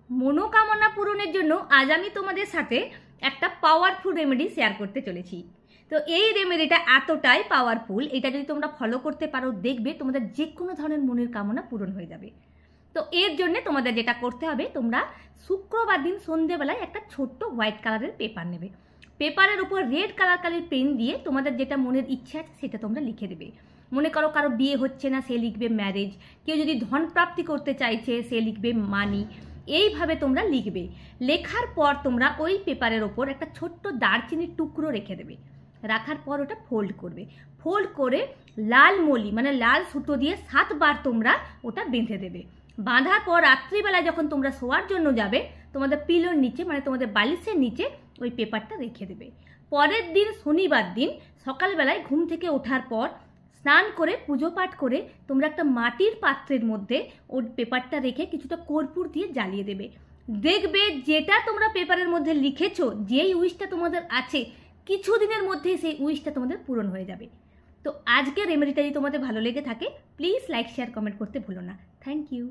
মনোকামনা পূরণের জন্য আজ আমি তোমাদের সাথে একটা পাওয়ারফুল রেমেডি শেয়ার করতে চলেছি। তো এই রেমেডিটা এতটাই পাওয়ারফুল, এটা যদি তোমরা ফলো করতে পারো দেখবে তোমাদের যে কোনো ধরনের মনের কামনা পূরণ হয়ে যাবে। তো এর জন্য তোমাদের যেটা করতে হবে, তোমরা শুক্রবার দিন সন্ধ্যেবেলায় একটা ছোট্ট হোয়াইট কালারের পেপার নেবে। পেপারের উপর রেড কালারের পেন দিয়ে তোমাদের যেটা মনের ইচ্ছা আছে সেটা তোমরা লিখে দেবে। মনে করো কারো বিয়ে হচ্ছে না, সে লিখবে ম্যারেজ। কেউ যদি ধন প্রাপ্তি করতে চাইছে, সে লিখবে মানি। এইভাবে তোমরা লিখবে। লেখার পর তোমরা ওই পেপারের ওপর একটা ছোট্ট দারচিনির টুকরো রেখে দেবে। রাখার পর ওটা ফোল্ড করবে। ফোল্ড করে লাল মলি মানে লাল সুতো দিয়ে 7 বার তোমরা ওটা বেঁধে দেবে। বাঁধার পর রাত্রিবেলায় যখন তোমরা শোয়ার জন্য যাবে, তোমাদের পিলোর নিচে মানে তোমাদের বালিশের নিচে ওই পেপারটা রেখে দেবে। পরের দিন শনিবার দিন সকালবেলায় ঘুম থেকে ওঠার পর স্নান করে পুজো পাঠ করে তোমরা একটা মাটির পাত্রের মধ্যে ওই পেপারটা রেখে কিছুটা কর্পূর দিয়ে জ্বালিয়ে দেবে। দেখবে যেটা তোমরা পেপারের মধ্যে লিখেছো, যেই উইশটা তোমাদের আছে, কিছুদিনের মধ্যেই সেই উইশটা তোমাদের পূরণ হয়ে যাবে। তো আজকের রেমেডিটা যদি তোমাদের ভালো লেগে থাকে, প্লিজ লাইক শেয়ার কমেন্ট করতে ভুলো না। Thank you.